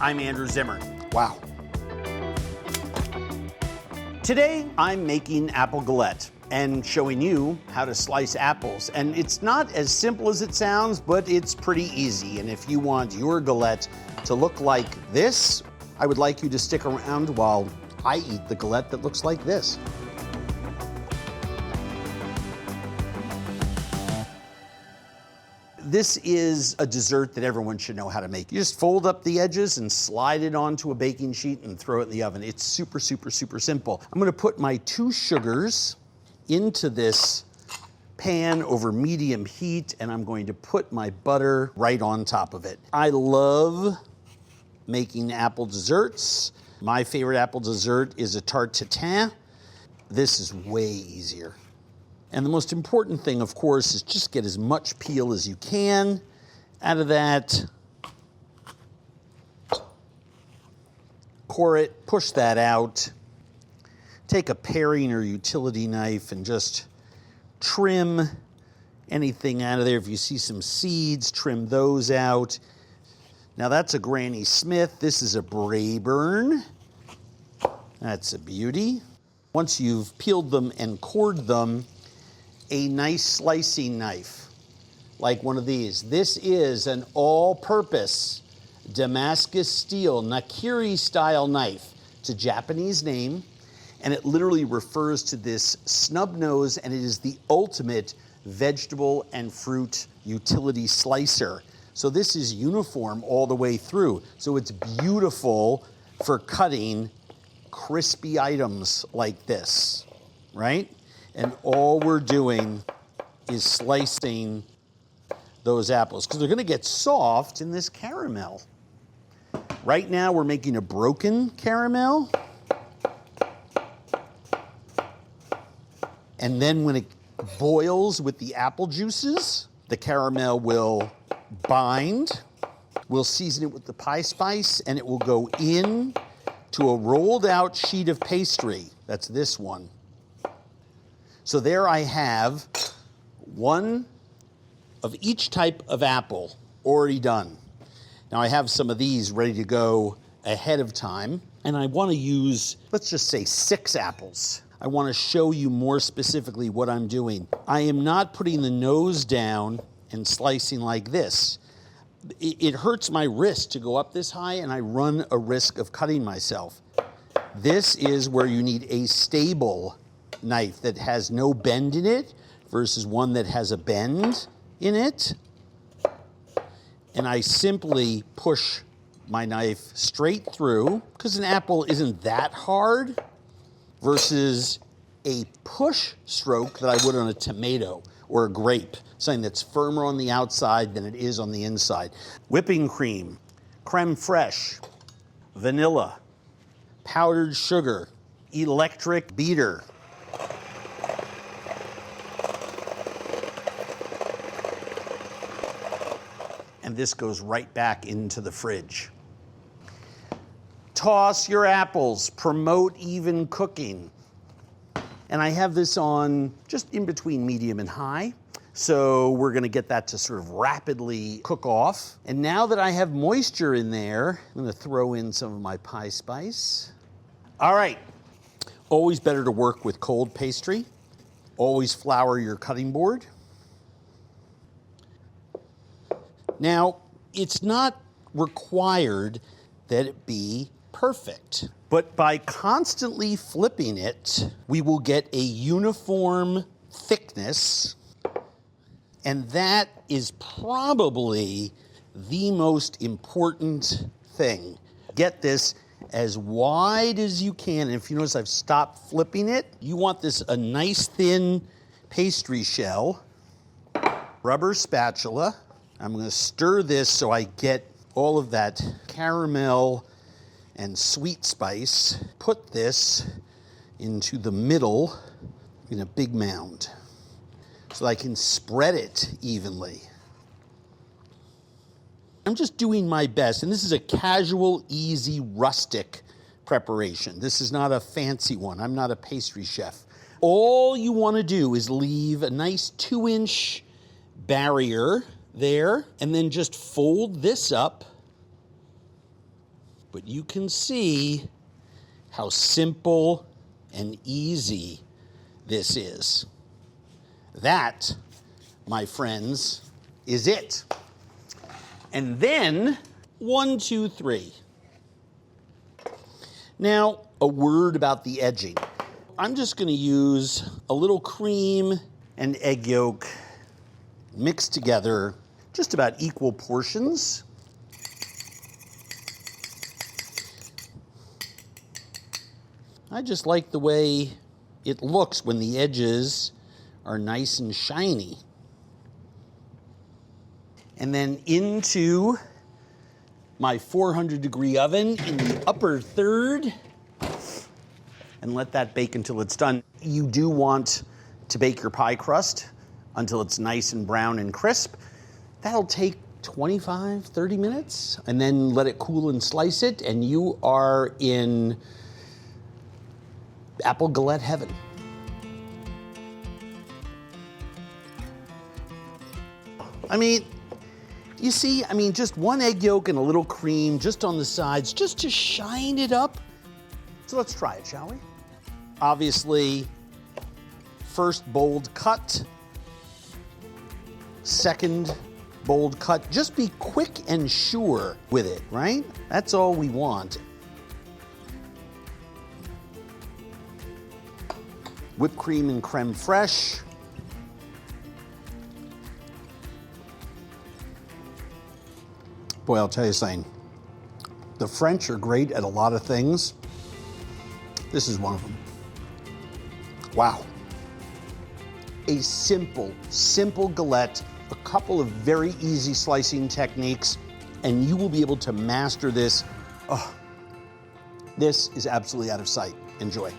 I'm Andrew Zimmern. Wow. Today, I'm making apple galette and showing you how to slice apples. And it's not as simple as it sounds, but it's pretty easy. And if you want your galette to look like this, I would like you to stick around while I eat the galette that looks like this. This is a dessert that everyone should know how to make. You just fold up the edges and slide it onto a baking sheet and throw it in the oven. It's super, super, super simple. I'm gonna put my 2 sugars into this pan over medium heat, and I'm going to put my butter right on top of it. I love making apple desserts. My favorite apple dessert is a tarte tatin. This is way easier. And the most important thing, of course, is just get as much peel as you can out of that. Core it, push that out. Take a paring or utility knife and just trim anything out of there. If you see some seeds, trim those out. Now that's a Granny Smith. This is a Braeburn. That's a beauty. Once you've peeled them and cored them, a nice slicing knife, like one of these. This is an all-purpose Damascus steel Nakiri style knife. It's a Japanese name, and it literally refers to this snub nose, and it is the ultimate vegetable and fruit utility slicer. So this is uniform all the way through. So it's beautiful for cutting crispy items like this, right? And all we're doing is slicing those apples because they're gonna get soft in this caramel. Right now we're making a broken caramel. And then when it boils with the apple juices, the caramel will bind. We'll season it with the pie spice and it will go in to a rolled out sheet of pastry. That's this one. So there I have one of each type of apple already done. Now I have some of these ready to go ahead of time, and I want to use, let's just say 6 apples. I want to show you more specifically what I'm doing. I am not putting the nose down and slicing like this. It hurts my wrist to go up this high, and I run a risk of cutting myself. This is where you need a stable knife that has no bend in it versus one that has a bend in it. And I simply push my knife straight through because an apple isn't that hard versus a push stroke that I would on a tomato or a grape, something that's firmer on the outside than it is on the inside. Whipping cream, creme fraiche, vanilla, powdered sugar, electric beater. And this goes right back into the fridge. Toss your apples, promote even cooking. And I have this on just in between medium and high. So we're gonna get that to sort of rapidly cook off. And now that I have moisture in there, I'm gonna throw in some of my pie spice. All right, always better to work with cold pastry. Always flour your cutting board. Now, it's not required that it be perfect, but by constantly flipping it, we will get a uniform thickness, and that is probably the most important thing. Get this as wide as you can, and if you notice I've stopped flipping it, you want this a nice thin pastry shell, rubber spatula. I'm gonna stir this so I get all of that caramel and sweet spice. Put this into the middle in a big mound so I can spread it evenly. I'm just doing my best, and this is a casual, easy, rustic preparation. This is not a fancy one. I'm not a pastry chef. All you wanna do is leave a nice 2-inch barrier there, and then just fold this up but you can see how simple and easy this is. That, my friends, is it. And then, 1, 2, 3. Now, a word about the edging. I'm just going to use a little cream and egg yolk mixed together, just about equal portions. I just like the way it looks when the edges are nice and shiny. And then into my 400-degree oven in the upper third, and let that bake until it's done. You do want to bake your pie crust until it's nice and brown and crisp. That'll take 25, 30 minutes, and then let it cool and slice it, and you are in apple galette heaven. I mean, you see, just one egg yolk and a little cream just on the sides, just to shine it up. So let's try it, shall we? Obviously, first bold cut, second bold cut. Just be quick and sure with it, right? That's all we want. Whipped cream and creme fraiche. Boy, I'll tell you something. The French are great at a lot of things. This is one of them. Wow. A simple galette, a couple of very easy slicing techniques, and you will be able to master this. Oh, this is absolutely out of sight. Enjoy.